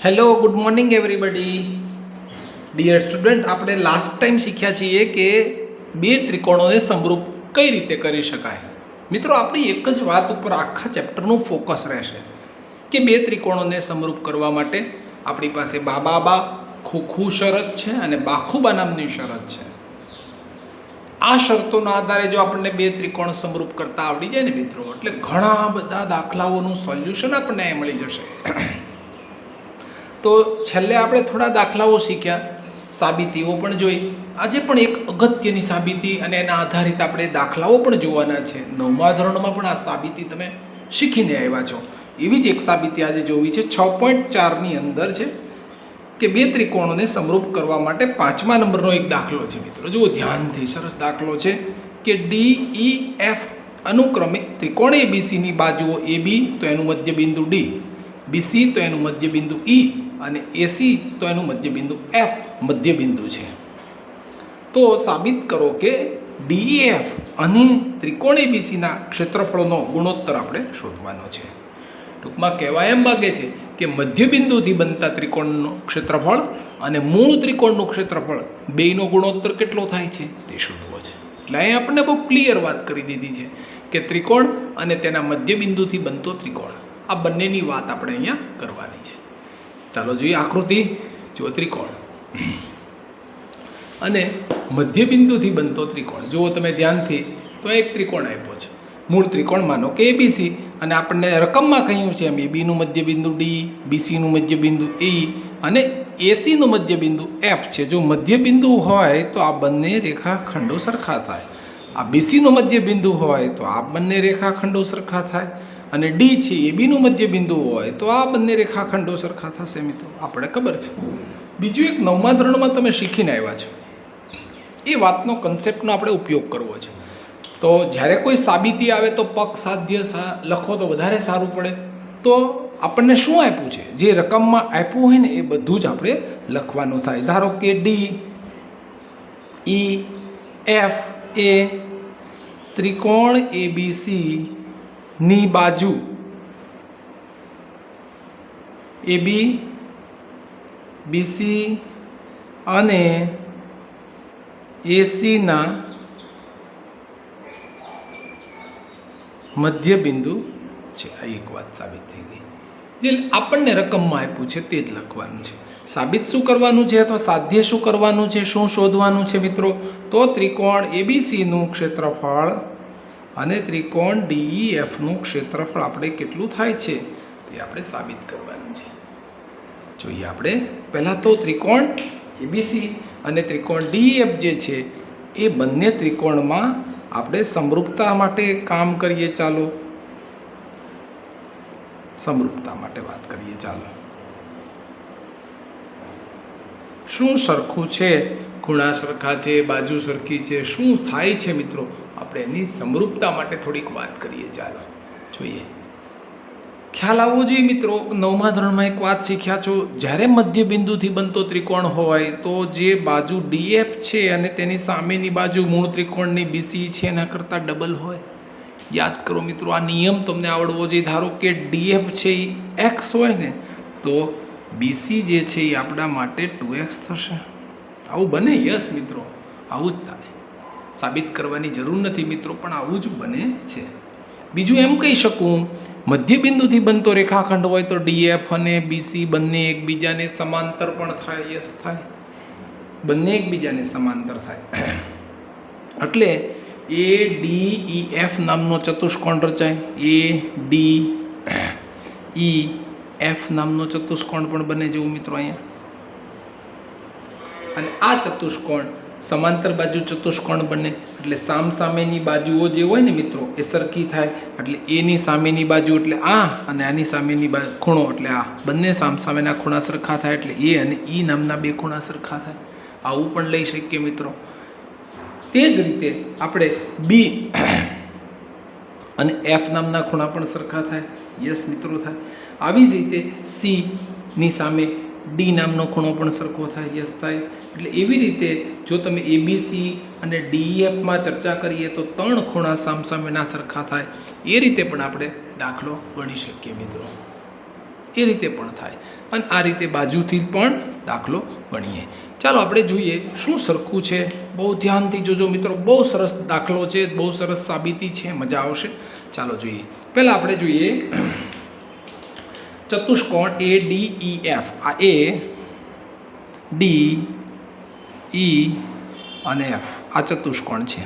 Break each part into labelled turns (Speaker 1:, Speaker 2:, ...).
Speaker 1: Hello good morning everybody dear student, આપણે last time શીખ્યા છીએ કે બે ત્રિકોણોને સમરૂપ કઈ રીતે કરી શકાય. મિત્રો, આપણી એક જ વાત ઉપર આખા ચેપ્ટરનું ફોકસ રહેશે કે બે ત્રિકોણોને સમરૂપ કરવા માટે આપણી પાસે બાબા ખુખુ શરત છે અને બાખુબા નામની શરત છે. આ શરતોના આધારે જો આપણને બે ત્રિકોણ સમરૂપ કરતા આવડી જાય ને મિત્રો, એટલે ઘણા બધા દાખલાઓનું સોલ્યુશન આપણને અહીં મળી જશે. તો છેલ્લે આપણે થોડા દાખલાઓ શીખ્યા, સાબિતીઓ પણ જોઈ. આજે પણ એક અગત્યની સાબિતી અને એના આધારિત આપણે દાખલાઓ પણ જોવાના છે. 9મા ધોરણમાં પણ આ સાબિતી તમે શીખીને આવ્યા છો. એવી જ એક સાબિતી આજે જોવી છે. 6.4ની અંદર છે કે બે ત્રિકોણોને સમરૂપ કરવા માટે 5મા નંબરનો એક દાખલો છે. મિત્રો જુઓ ધ્યાનથી, સરસ દાખલો છે કે DEF અનુક્રમે ત્રિકોણ ABCની બાજુઓ AB તો એનું મધ્યબિંદુ D, BC તો એનું મધ્યબિંદુ E અને AC તો એનું મધ્યબિંદુ F મધ્યબિંદુ છે. તો સાબિત કરો કે DEF અને ત્રિકોણ ABCના ક્ષેત્રફળનો ગુણોત્તર આપણે શોધવાનો છે. ટૂંકમાં કહેવાય એમ માગે છે કે મધ્યબિંદુથી બનતા ત્રિકોણનું ક્ષેત્રફળ અને મૂળ ત્રિકોણનું ક્ષેત્રફળ બેયનો ગુણોત્તર કેટલો થાય છે તે શોધવો છે. એટલે અહીં આપણને બહુ ક્લિયર વાત કરી દીધી છે કે ત્રિકોણ અને તેના મધ્યબિંદુથી બનતો ત્રિકોણ, આ બંનેની વાત આપણે અહીંયા કરવાની છે. ચાલો જોઈએ આકૃતિ. જુઓ ત્રિકોણ અને મધ્યબિંદુથી બનતો ત્રિકોણ જુઓ તમે ધ્યાનથી. તો એક ત્રિકોણ આપ્યો છે, મૂળ ત્રિકોણ માનો કે ABC, અને આપણને રકમમાં કહ્યું છે એમ ABનું મધ્યબિંદુ D, BCનું મધ્યબિંદુ E અને ACનું મધ્યબિંદુ F છે. જો મધ્યબિંદુ હોય તો આ બંને રેખાખંડો સરખા થાય. આ BCનું મધ્યબિંદુ હોય તો આ બંને રેખાખંડો સરખા થાય, અને D છે ABનું મધ્યબિંદુ હોય તો આ બંને રેખાખંડો સરખા થશે. મિત્રો આપણે ખબર છે. બીજું એક 9મા ધોરણમાં તમે શીખીને આવ્યા છો, એ વાતનો કન્સેપ્ટનો આપણે ઉપયોગ કરવો છે. તો જ્યારે કોઈ સાબિતી આવે તો પક્ષ સાધ્ય લખો તો વધારે સારું પડે. તો આપણને શું આપ્યું છે, જે રકમમાં આપ્યું હોય ને એ બધું જ આપણે લખવાનું થાય. ધારો કે DEF એ ત્રિકોણ ABC ની બાજુ AB, BC અને AC ના મધ્યબિંદુ છે. આ એક વાત સાબિત થઈ ગઈ. જે આપણને રકમમાં આપ્યું છે તે જ લખવાનું છે. સાબિત શું કરવાનું છે અથવા સાધ્ય શું કરવાનું છે, શું શોધવાનું છે મિત્રો? તો ત્રિકોણ ABCનું ક્ષેત્રફળ અને ત્રિકોણ DEFનું ક્ષેત્રફળ આપણે કેટલું થાય છે તે આપણે સાબિત કરવાનું છે. જોઈએ આપણે પહેલાં તો ત્રિકોણ ABC અને ત્રિકોણ DEF જે છે એ બંને ત્રિકોણમાં આપણે સમરૂપતા માટે કામ કરીએ. ચાલો સમરૂપતા માટે વાત કરીએ. ચાલો શું સરખું છે, ખૂણા સરખા છે, બાજુ સરખી છે, શું થાય છે મિત્રો? આપણે એની સમરૂપતા માટે થોડીક વાત કરીએ. ચાલો જોઈએ. ખ્યાલ આવવો જોઈએ મિત્રો. 9મા ધોરણમાં એક વાત શીખ્યા છો, જ્યારે મધ્યબિંદુથી બનતો ત્રિકોણ હોય તો જે બાજુ DF છે અને તેની સામેની બાજુ મૂળ ત્રિકોણની BC છે એના કરતાં ડબલ હોય. યાદ કરો મિત્રો, આ નિયમ તમને આવડવો જોઈએ. ધારો કે DF છે એ X હોય ને તો BC જે છે એ આપણા માટે 2X થશે. આવું બને? યસ મિત્રો, આવું જ થાય. સાબિત કરવાની જરૂર નથી મિત્રો, પણ આવું જ બને છે. બીજું એમ કહી શકું, મધ્યબિંદુથી બનતો રેખાખંડ હોય તો DF અને BC બંને એકબીજાને સમાંતર પણ થાય. યસ થાય, બંને એકબીજાને સમાંતર થાય. એટલે ADEF નામનો ચતુષ્કોણ રચાય. ADEF નામનો ચતુષ્કોણ પણ બને. જેવું મિત્રો અહીંયા, અને આ ચતુષ્કોણ સમાંતર બાજુ ચતુષ્કોણ બને. એટલે સામસામેની બાજુઓ જે હોય ને મિત્રો એ સરખી થાય. એટલે એની સામેની બાજુ એટલે આ, અને આની સામેની ખૂણો એટલે આ, બંને સામસામેના ખૂણા સરખા થાય. એટલે A અને E નામના બે ખૂણા સરખા થાય. આવું પણ લઈ શકીએ મિત્રો. તે જ રીતે આપણે B અને F નામના ખૂણા પણ સરખા થાય. યસ મિત્રો થાય. આવી જ રીતે C ની સામે D નામનો ખૂણો પણ સરખો થાય. યસ થાય. એટલે એવી રીતે જો તમે ABC અને DEFમાં ચર્ચા કરીએ તો 3 ખૂણા સામસામેના સરખા થાય. એ રીતે પણ આપણે દાખલો ગણી શકીએ મિત્રો. એ રીતે પણ થાય અને આ રીતે બાજુથી પણ દાખલો ગણીએ. ચાલો આપણે જોઈએ શું સરખું છે. બહુ ધ્યાનથી જોજો મિત્રો, બહુ સરસ દાખલો છે, બહુ સરસ સાબિતી છે, મજા આવશે. ચાલો જોઈએ. પહેલાં આપણે જોઈએ ચતુષ્કોણ ADEF. આ A, D, E અને F આ ચતુષ્કોણ છે.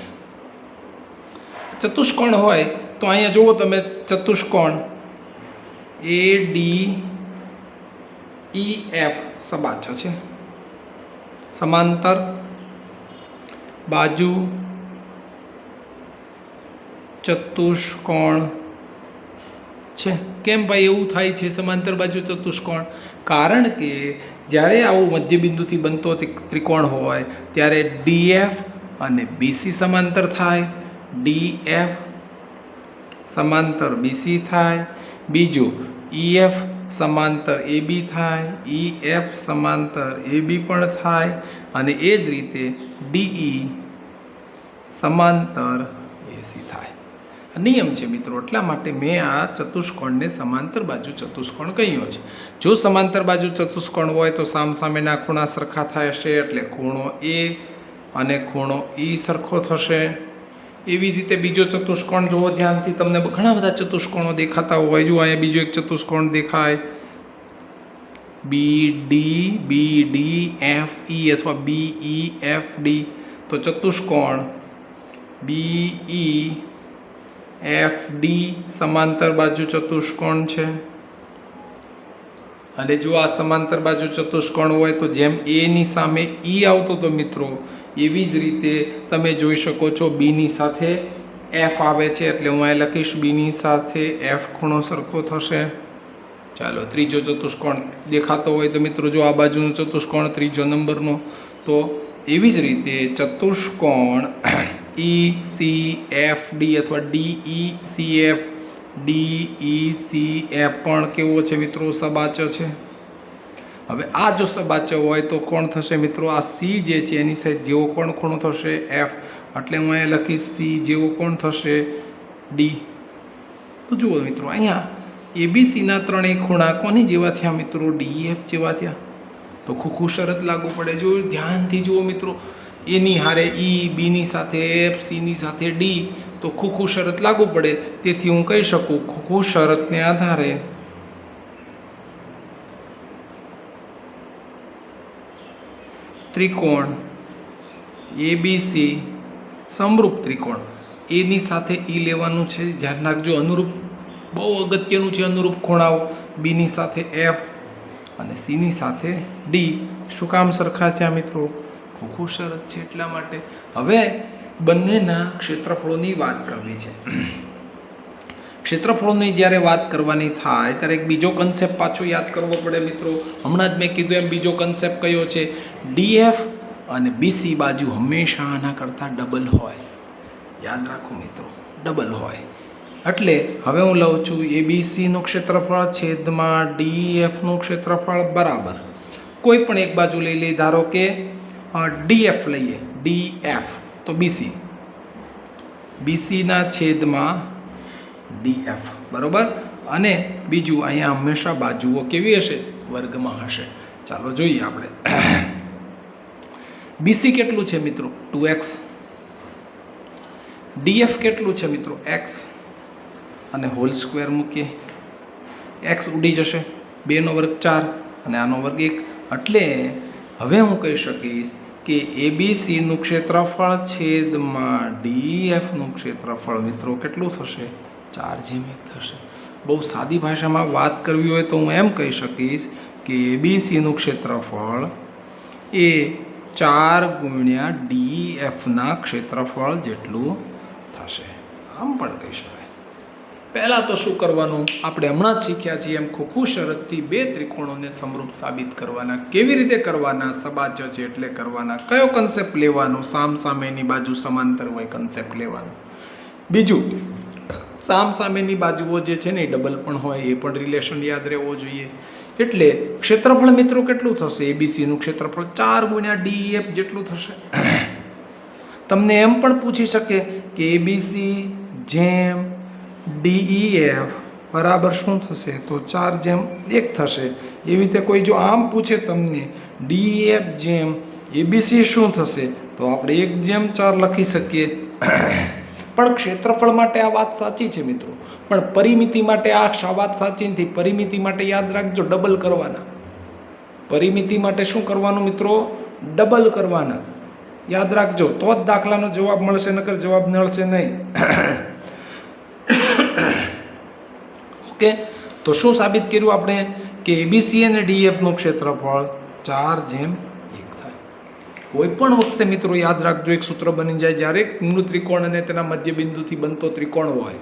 Speaker 1: ચતુષ્કોણ હોય તો અહીંયા જુઓ તમે, ચતુષ્કોણ ADEF સબાચો છે, સમાંતર બાજુ ચતુષ્કોણ છે. કેમ ભાઈ એવું થાય છે સમાંતર બાજુ ચતુષ્કોણ? કારણ કે જ્યારે આવું મધ્યબિંદુથી બનતો ત્રિકોણ હોય ત્યારે DF અને BC સમાંતર થાય, DF સમાંતર BC થાય, બીજું EF સમાંતર AB થાય, EF સમાંતર AB પણ થાય અને એ જ રીતે DE સમાંતર AC થાય. નિયમ છે મિત્રો, એટલા માટે મેં આ ચતુષ્કોણને સમાંતર બાજુ ચતુષ્કોણ કહ્યો છે. જો સમાંતર બાજુ ચતુષ્કોણ હોય તો સામસામેના ખૂણા સરખા થશે, એટલે ખૂણો A અને ખૂણો E સરખો થશે. એવી રીતે બીજો ચતુષ્કોણ જુઓ ધ્યાનથી, તમને ઘણા બધા ચતુષ્કોણો દેખાતા હોય. જો અહીંયા બીજો એક ચતુષ્કોણ દેખાય, BDFE અથવા BEFD. તો ચતુષ્કોણ BEFD સમાંતર બાજુ ચતુષ્કોણ છે. અને જો આ સમાંતર બાજુ ચતુષ્કોણ હોય તો જેમ A ની સામે E આવતો તો મિત્રો, એવી જ રીતે તમે જોઈ શકો છો B ની સાથે F આવે છે, એટલે હું અહીં લખીશ B ની સાથે F ખૂણો સરખો થશે. ચાલો ત્રીજો ચતુષ્કોણ દેખાતો હોય તો મિત્રો જો આ બાજુનો ચતુષ્કોણ ત્રીજો નંબરનો, તો એવી જ રીતે ચતુષ્કોણ ECFD અથવા DECF પણ કેવો છે મિત્રો? સબાચો છે. હવે આ જો સબાચો હોય તો કોણ થશે મિત્રો? આ C જે છે એની સાથે જેવો કોણ ખૂણો થશે F, એટલે હું અહીંયા લખીશ C જેવો કોણ થશે D. તો જુઓ મિત્રો, અહીંયા ABCના ત્રણેય ખૂણા કોની જેવા થયા મિત્રો? DEF જેવા થયા. તો ખૂખું શરત લાગુ પડે. જો ધ્યાનથી જુઓ મિત્રો, A ની હારે E, B ની સાથે F, C ની સાથે D, તો ખૂખું શરત લાગુ પડે. તેથી હું કહી શકું ખૂખું શરતને આધારે ત્રિકોણ ABC સમરૂપ ત્રિકોણ. A ની સાથે E લેવાનું છે, ધ્યાન રાખજો. અનુરૂપ બહુ અગત્યનું છે, અનુરૂપ ખૂણાઓ. B ની સાથે F અને C ની સાથે D. શું કામ સરખા છે આ મિત્રો? ખૂખું શરત છે એટલા માટે. હવે બંનેના ક્ષેત્રફળોની વાત કરવી છે. ક્ષેત્રફળોની જ્યારે વાત કરવાની થાય ત્યારે એક બીજો કન્સેપ્ટ પાછો યાદ કરવો પડે મિત્રો. હમણાં જ મેં કીધું એમ બીજો કન્સેપ્ટ કયો છે? DF અને BC બાજુ હંમેશા આના કરતાં ડબલ હોય. યાદ રાખો મિત્રો, ડબલ હોય. એટલે હવે હું લઉં છું ABCનું ક્ષેત્રફળ છેદમાં DFનું ક્ષેત્રફળ બરાબર. કોઈ પણ એક બાજુ લઈ લઈએ. ધારો કે DF લઈએ, DF તો BCના છેદમાં DF બરાબર. અને બીજું અહીંયા હંમેશા બાજુઓ કેવી હશે? વર્ગમાં હશે. ચાલો જોઈએ આપણે. BC કેટલું છે મિત્રો? 2x. DF કેટલું છે મિત્રો? x. અને હોલ સ્ક્વેર મૂકીએ, x ઉડી જશે, 2નો વર્ગ 4 અને આનો વર્ગ 1. એટલે હવે હું કહી શકીશ કે ABCનું ક્ષેત્રફળ છેદમાં DFનું ક્ષેત્રફળ મિત્રો કેટલું થશે? 4/1 થશે. બહુ સાદી ભાષામાં વાત કરવી હોય તો હું એમ કહી શકીશ કે ABCનું ક્ષેત્રફળ એ 4 × DFના ક્ષેત્રફળ જેટલું થશે. આમ પણ કહી શકાય. પહેલાં તો શું કરવાનું? આપણે હમણાં જ શીખ્યા છીએ એમ ખૂખું શરતથી બે ત્રિકોણોને સમરૂપ સાબિત કરવાના. કેવી રીતે કરવાના? સબાચો છે એટલે કરવાના. કયો કન્સેપ્ટ લેવાનો? સામસામેની બાજુ સમાંતર હોય કન્સેપ્ટ લેવાનો. બીજું, સામસામેની બાજુઓ જે છે ને એ ડબલ પણ હોય, એ પણ રિલેશન યાદ રહેવો જોઈએ. એટલે ક્ષેત્રફળ મિત્રો કેટલું થશે? ABCનું ક્ષેત્રફળ 4 × DEF જેટલું થશે. તમને એમ પણ પૂછી શકે કે ABC જેમ DEF બરાબર શું થશે તો 4:1 થશે. એવી રીતે કોઈ જો આમ પૂછે તમને DEF જેમ ABC શું થશે તો આપણે 1:4 લખી શકીએ. પણ ક્ષેત્રફળ માટે આ વાત સાચી છે મિત્રો, પણ પરિમિતિ માટે આ વાત સાચી નથી. પરિમિતિ માટે યાદ રાખજો ડબલ કરવાના. પરિમિતિ માટે શું કરવાનું મિત્રો? ડબલ કરવાના. યાદ રાખજો તો જ દાખલાનો જવાબ મળશે, નકર જવાબ મળશે નહીં. ઓકે, તો શું સાબિત કર્યું આપણે કે ABC અને DF નું ક્ષેત્રફળ 4:1 થાય. કોઈ પણ વખતે મિત્રો યાદ રાખજો એક સૂત્ર બની જાય, જ્યારે મૂળ ત્રિકોણ અને તેના મધ્યબિંદુથી બનતો ત્રિકોણ હોય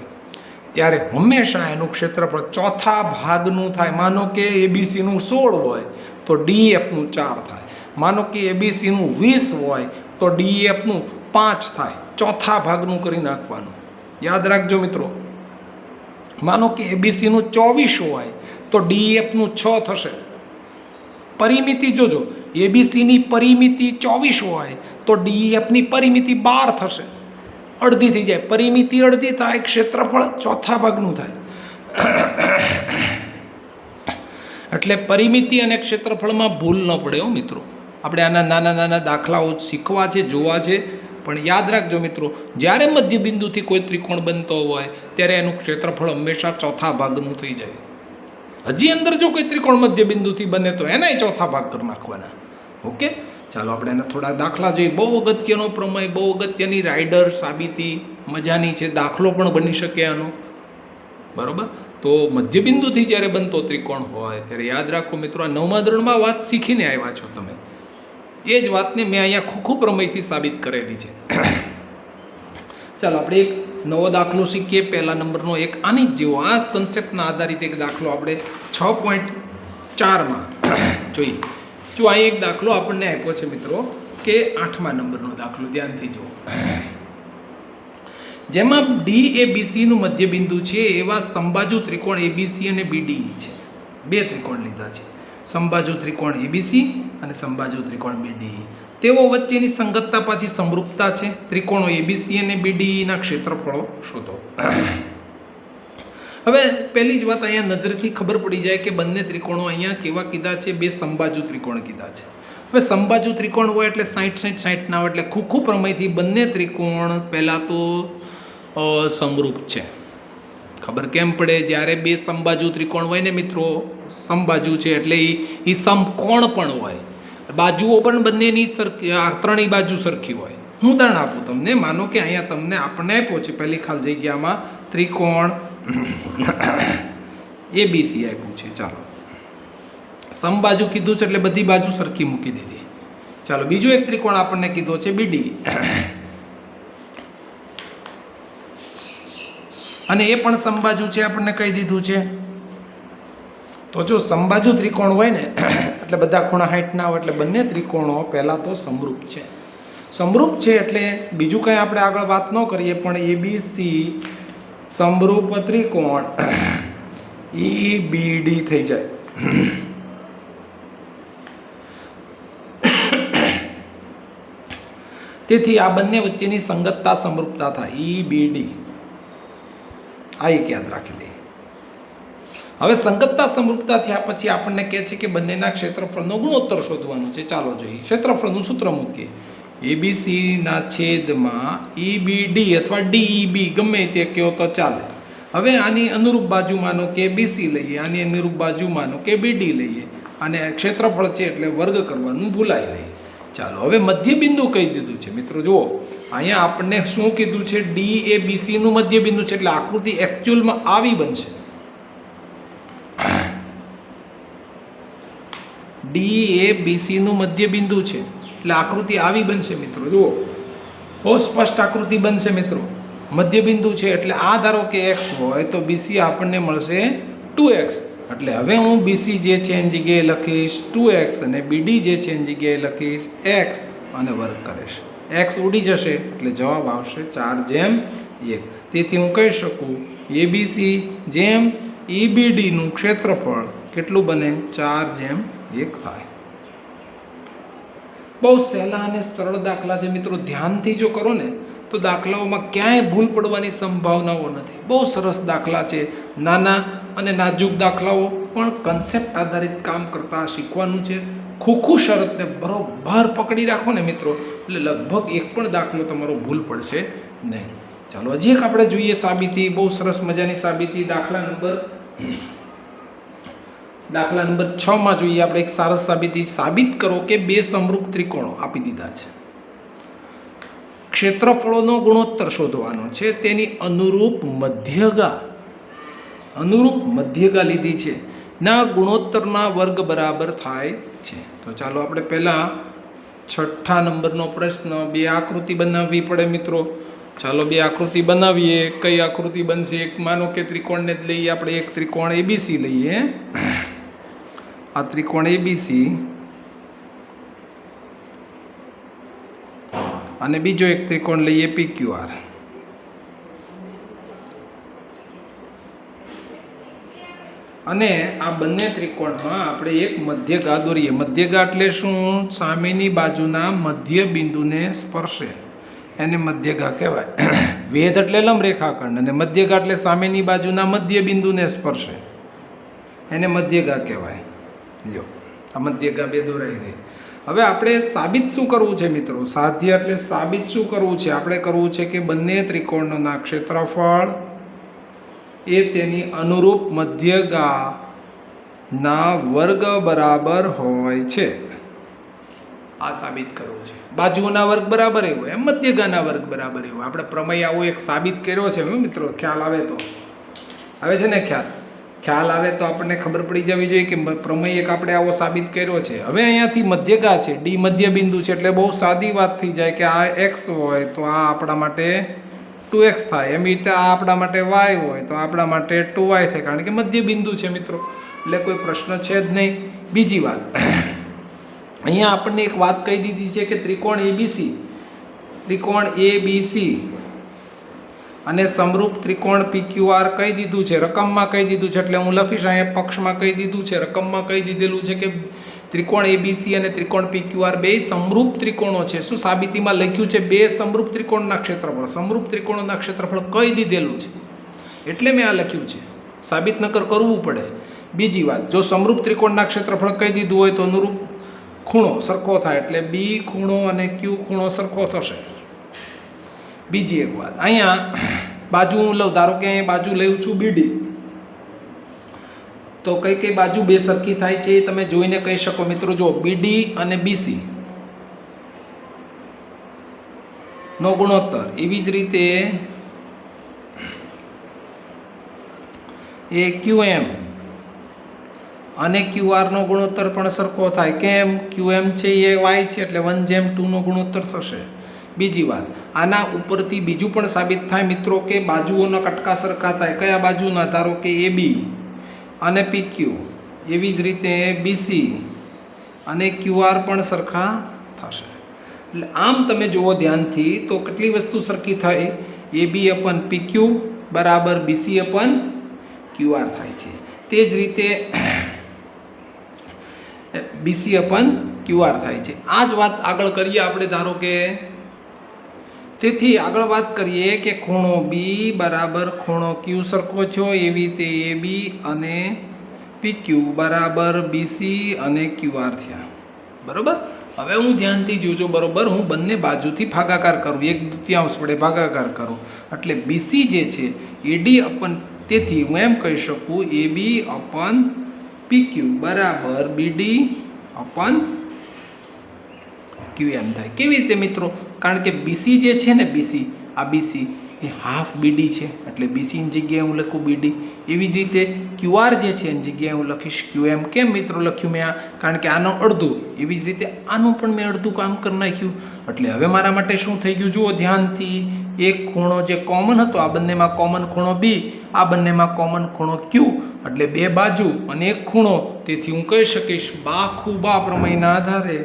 Speaker 1: ત્યારે હંમેશા એનું ક્ષેત્રફળ ચોથા ભાગનું થાય. માનો કે ABC નું 16 હોય તો DF નું 4 થાય. માનો કે ABC નું 20 હોય તો DF નું 5 થાય. ચોથા ભાગનું કરી નાખવાનું. યાદ રાખજો મિત્રો. માનો કે ABC નું 24 હોય તો DF નું 6 થશે. પરિમિતિ જોજો, ABC ની પરિમિતિ 24 હોય તો DF ની પરિમિતિ 12 થશે. અડધી થઈ જાય. પરિમિતિ અડધી થાય, ક્ષેત્રફળ ચોથા ભાગનું થાય. એટલે પરિમિતિ અને ક્ષેત્રફળમાં ભૂલ ન પડે હો મિત્રો. આપણે આના નાના નાના દાખલાઓ શીખવા છે, જોવા છે, પણ યાદ રાખજો મિત્રો, જ્યારે મધ્યબિંદુથી કોઈ ત્રિકોણ બનતો હોય ત્યારે એનું ક્ષેત્રફળ હંમેશા ચોથા ભાગનું થઈ જાય. હજી અંદર જો કોઈ ત્રિકોણ મધ્યબિંદુથી બને તો એનાય ચોથા ભાગ કરી નાખવાના. ઓકે, ચાલો આપણે એના થોડા દાખલા જોઈએ. બહુ અગત્યનો પ્રમેય, બહુ અગત્યની રાઇડર સાબિતી, મજાની છે. દાખલો પણ બની શકે આનો. બરોબર, તો મધ્યબિંદુથી જ્યારે બનતો ત્રિકોણ હોય ત્યારે યાદ રાખો મિત્રો, આ 9મા ધોરણમાં વાત શીખીને આવ્યા છો તમે. એ જ વાતને મેં અહીંયા ખૂબ પ્રમેયથી સાબિત કરેલી છે. ચાલો આપણે એક નવો દાખલો શીખીએ. પહેલા નંબરનો એક આની જ જેવો, આ કન્સેપ્ટના આધારિત એક દાખલો આપણે 6.4માં જોઈએ. જો અહીં એક દાખલો આપણને આપ્યો છે મિત્રો કે 8મા નંબરનો દાખલો, ધ્યાનથી જુઓ. જેમાં DABC નું મધ્યબિંદુ છે એવા સમબાજુ ત્રિકોણ ABC અને BDE છે. બે ત્રિકોણ લીધા છે, સમબાજુ ત્રિકોણ ABC અને સમબાજુ ત્રિકોણ BDE. તેઓ વચ્ચેની સંગતતા પાછી સમરૂપતા છે. ત્રિકોણો ABC અને BDE ના ક્ષેત્રફળો શોધો. હવે પહેલી જ વાત અહીંયા નજરથી ખબર પડી જાય કે બંને ત્રિકોણો અહીંયા કેવા કીધા છે? બે સમબાજુ ત્રિકોણ કીધા છે. હવે સમબાજુ ત્રિકોણ હોય એટલે 60-60 ના હોય એટલે ખૂબ પ્રમેયથી બંને ત્રિકોણ પહેલાં તો સમરૂપ છે. ખબર કેમ પડે? જ્યારે બે સમબાજુ ત્રિકોણ હોય ને મિત્રો, સમબાજુ છે એટલે એ સમકોણ પણ હોય, બાજુઓ પણ બંનેની સરખી, ત્રણેય બાજુ સરખી હોય. હું ઉદાહરણ આપું તમને. માનો કે અહીંયા તમને આપણે આપ્યો છે પહેલી ખાલી જગ્યામાં ત્રિકોણ ABC આપ્યું છે. ચાલો, સમબાજુ કીધું છે એટલે બધી બાજુ સરખી મૂકી દીધી. ચાલો, બીજો એક ત્રિકોણ આપણને કીધો છે BDE, અને એ પણ સમબાજુ છે, આપણને કહી દીધું છે. તો જો સમબાજુ ત્રિકોણ હોય ને એટલે બધા ખૂણા 60 ના હોય એટલે બંને ત્રિકોણો પહેલાં તો સમરૂપ છે. સમરૂપ છે એટલે બીજું કંઈ આપણે આગળ વાત ન કરીએ, પણ ABC સમરૂપ ત્રિકોણ EBD થઈ જાય. તેથી આ બંને વચ્ચેની સંગતતા સમરૂપતા થાય, EBD. આ એક યાદ રાખી લઈએ. હવે સંગતતા સમરૂપતા થયા પછી આપણને કહે છે કે બંનેના ક્ષેત્રફળનો ગુણોત્તર શોધવાનો છે. ચાલો જોઈએ. ક્ષેત્રફળનું સૂત્ર મૂકીએ. ABC ના છેદમાં EBD અથવા DEB ગમે તે કહો તો ચાલે. હવે આની અનુરૂપ બાજુ માનો કે BC લઈએ, આની અનુરૂપ બાજુ માનો કે BD લઈએ, અને ક્ષેત્રફળ છે એટલે વર્ગ કરવાનું ભૂલાઈ લઈએ. ચાલો, હવે મધ્યબિંદુ કહી દીધું છે મિત્રો. જુઓ અહીંયા આપણને શું કીધું છે? DABC નું મધ્યબિંદુ છે એટલે આકૃતિ એકચ્યુઅલમાં આવી બનશે. DABC નું મધ્યબિંદુ છે એટલે આકૃતિ આવી બનશે મિત્રો. જુઓ, બહુ સ્પષ્ટ આકૃતિ બનશે મિત્રો. મધ્યબિંદુ છે એટલે આ ધારો કે x હોય તો BC આપણને મળશે 2x. એટલે હવે હું BC જે છે એની જગ્યાએ લખીશ 2x અને BD જે છે એની જગ્યાએ લખીશ x અને વર્ગ કરીશ. x ઉડી જશે એટલે જવાબ આવશે 4:1. તેથી હું કહી શકું ABC જેમ EBD નું ક્ષેત્રફળ કેટલું બને? 4:1 થાય. બહુ સહેલા અને સરળ દાખલા છે મિત્રો. ધ્યાનથી જો કરો ને તો તો દાખલાઓમાં ક્યાંય ભૂલ પડવાની સંભાવનાઓ નથી. બહુ સરસ દાખલા છે. નાના અને નાજુક દાખલાઓ પણ કન્સેપ્ટ આધારિત કામ કરતાં શીખવાનું છે. ખૂખું શરતને બરોબર પકડી રાખો ને મિત્રો, એટલે લગભગ એક પણ દાખલો તમારો ભૂલ પડશે નહીં. ચાલો હજી એક આપણે જોઈએ સાબિતી, બહુ સરસ મજાની સાબિતી. દાખલા નંબર 6 જોઈએ આપણે એક સરસ સાબિતી. સાબિત કરો કે બે સમરૂપ ત્રિકોણો આપી દીધા છે, ક્ષેત્રફળોનો ગુણોત્તર શોધવાનો છે, તેની અનુરૂપ મધ્યગા લીધી છે, ના ગુણોત્તરના વર્ગ બરાબર થાય છે. તો ચાલો આપણે પહેલા 6 નંબરનો પ્રશ્ન, બે આકૃતિ બનાવવી પડે મિત્રો. ચાલો બે આકૃતિ બનાવીએ. કઈ આકૃતિ બનશે? એક માનો કે ત્રિકોણને જ લઈએ આપણે. એક ત્રિકોણ એબીસી લઈએ. આ ત્રિકોણ એબીસી અને બીજો એક ત્રિકોણ લઈએ PQR. અને આ બંને ત્રિકોણમાં આપણે એક મધ્યગા દોરીએ. મધ્યગા એટલે શું? સામેની બાજુના મધ્ય બિંદુને સ્પર્શે એને મધ્યગા કહેવાય. વેધ એટલે લંબ રેખાખંડ અને મધ્યગા એટલે સામેની બાજુના મધ્ય બિંદુને સ્પર્શે એને મધ્યગા કહેવાય. લ્યો આ મધ્યગા બે દોરાઈ ગઈ. હવે આપણે સાબિત શું કરવું છે મિત્રો? સાધ્ય એટલે સાબિત શું કરવું છે? આપણે કરવું છે કે બંને ત્રિકોણોના ક્ષેત્રફળ એ તેની અનુરૂપ મધ્યગાના વર્ગ બરાબર હોય છે. આ સાબિત કરવું છે. બાજુઓના વર્ગ બરાબર એવો એમ મધ્યગાના વર્ગ બરાબર એવો. આપણે પ્રમેય આવો એક સાબિત કર્યો છે મિત્રો. ખ્યાલ આવે તો આવે છે ને? ખ્યાલ આવે તો આપણને ખબર પડી જવી જોઈએ કે પ્રમેય એક આપણે આવો સાબિત કર્યો છે. હવે અહીંયાથી મધ્યગા છે, ડી મધ્ય બિંદુ છે, એટલે બહુ સાદી વાત થઈ જાય કે આ x હોય તો આ આપણા માટે 2x થાય. એમ રીતે આ આપણા માટે y હોય તો આપણા માટે 2y થાય, કારણ કે મધ્ય બિંદુ છે મિત્રો, એટલે કોઈ પ્રશ્ન છે જ નહીં. બીજી વાત, અહીંયા આપણને એક વાત કહી દીધી છે કે ત્રિકોણ એબીસી અને સમરૂપ ત્રિકોણ PQR કહી દીધું છે, રકમમાં કહી દીધું છે. એટલે હું લખીશ અહીંયા પક્ષમાં કહી દીધું છે, રકમમાં કહી દીધેલું છે કે ત્રિકોણ એબીસી અને ત્રિકોણ PQR બે સમરૂપ ત્રિકોણો છે. શું સાબિતીમાં લખ્યું છે? બે સમરૂપ ત્રિકોણના ક્ષેત્રફળ. સમરૂપ ત્રિકોણોના ક્ષેત્રફળ કહી દીધેલું છે એટલે મેં આ લખ્યું છે. સાબિત નકર કરવું પડે. બીજી વાત, જો સમરૂપ ત્રિકોણના ક્ષેત્રફળ કહી દીધું હોય તો અનુરૂપ ખૂણો સરખો થાય, એટલે બી ખૂણો અને ક્યુ ખૂણો સરખો થશે. બીજી એક વાત, અહીંયા બાજુ હું લઉં, ધારો કે અહીંયા બાજુ લઉં છું BD, તો કઈ બાજુ બે સરખી થાય છે એ તમે જોઈને કહી શકો મિત્રો. જો BD અને BC નો ગુણોત્તર, એવી જ રીતે એ QM અને QR નો ગુણોત્તર પણ સરખો થાય. કેમ? QM છે એ y છે, એટલે 1:2 નો ગુણોત્તર થશે. બીજી વાત, આના ઉપરથી બીજું પણ સાબિત થાય મિત્રો કે બાજુઓના કટકા સરખા થાય. કયા બાજુના? ધારો કે AB અને PQ, એવી જ રીતે BC અને QR પણ સરખા થશે. એટલે આમ તમે જુઓ ધ્યાનથી તો કેટલી વસ્તુ સરખી થાય? AB/PQ બરાબર BC/QR થાય છે. તે જ રીતે BC/QR થાય છે. આ જ વાત આગળ કરીએ આપણે. ધારો કે તેથી આગળ વાત કરીએ કે ખૂણો B બરાબર ખૂણો Q સરખો થયો, એવી રીતે AB અને PQ બરાબર BC અને QR થયા. બરોબર? હવે હું ધ્યાનથી જોજો. બરોબર, હું બંને બાજુથી ભાગાકાર કરું, 1/2 વડે ભાગાકાર કરું, એટલે BC જે છે AD તેથી હું એમ કહી શકું AB/PQ બરાબર BD/QM થાય. કેવી રીતે મિત્રો? કારણ કે BC જે છે ને, આ BC એ હાફ BD છે, એટલે BC ની જગ્યાએ હું લખું BD. એવી જ રીતે QR જે છે એની જગ્યાએ હું લખીશ QM. કેમ મિત્રો લખ્યું મેં આ? કારણ કે આનો અડધું, એવી જ રીતે આનું પણ મેં અડધું કામ કરી નાખ્યું. એટલે હવે મારા માટે શું થઈ ગયું? જુઓ ધ્યાનથી, એક ખૂણો જે કોમન હતો, આ બંનેમાં કોમન ખૂણો B, આ બંનેમાં કોમન ખૂણો Q, એટલે બે બાજુ અને એક ખૂણો. તેથી હું કહી શકીશ બાખુબા પ્રમેયના આધારે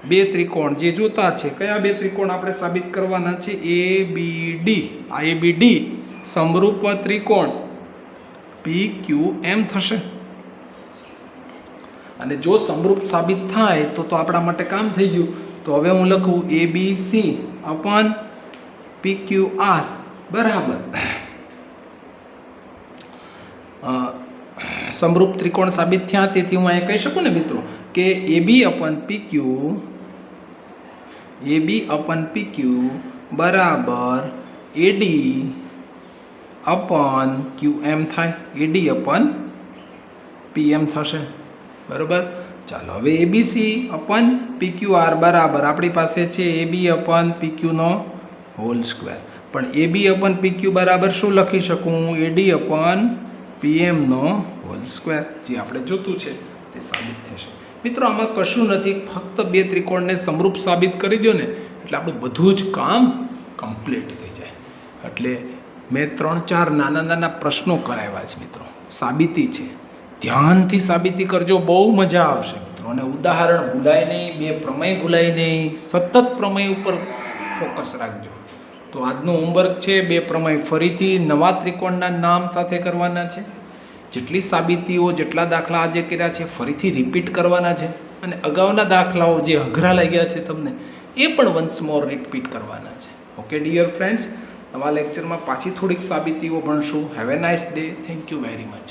Speaker 1: બે ત્રિકોણ જે જોતા છે, કયા બે ત્રિકોણ આપણે સાબિત કરવાના છે? ABD. આ ABD સમરૂપ ત્રિકોણ PQM થશે. અને જો સમરૂપ સાબિત થાય તો આપણા માટે કામ થઈ ગયું. તો હવે હું લખું ABC અપન PQR બરાબર સમરૂપ ત્રિકોણ સાબિત થયા. તેથી હું અહીંયા કહી શકું ને મિત્રો કે AB અપન PQ બરાબર AD અપન QM થાય, AD અપન PM થશે બરાબર. ચાલો હવે ABC અપન PQR બરાબર આપણી પાસે છે AB અપન PQ નો હોલ સ્ક્વેર. પણ AB અપન PQ બરાબર શું લખી શકું? AD અપન PM નો હોલ સ્ક્વેર. જે આપણે જોતું છે તે સાબિત થશે. મિત્રો આમાં કશું નથી, ફક્ત બે ત્રિકોણને સમરૂપ સાબિત કરી દો ને એટલે આપણું બધું જ કામ કમ્પ્લીટ થઈ જાય. એટલે મેં 3-4 નાના પ્રશ્નો કરાવ્યા છે મિત્રો, સાબિતી છે. ધ્યાનથી સાબિતી કરજો, બહુ મજા આવશે મિત્રો. અને ઉદાહરણ ભૂલાય નહીં, બે પ્રમેય ભૂલાય નહીં, સતત પ્રમેય ઉપર ફોકસ રાખજો. તો આજનું હોમવર્ક છે, બે પ્રમેય ફરીથી નવા ત્રિકોણના નામ સાથે કરવાના છે. જેટલી સાબિતીઓ, જેટલા દાખલા આજે કર્યા છે ફરીથી રિપીટ કરવાના છે. અને અગાઉના દાખલાઓ જે અઘરા લાગ્યા છે તમને એ પણ વન્સ મોર રિપીટ કરવાના છે. ઓકે ડિયર ફ્રેન્ડ્સ, નવા લેક્ચરમાં પાછી થોડીક સાબિતીઓ ભણશું. Have a nice day. Thank you very much.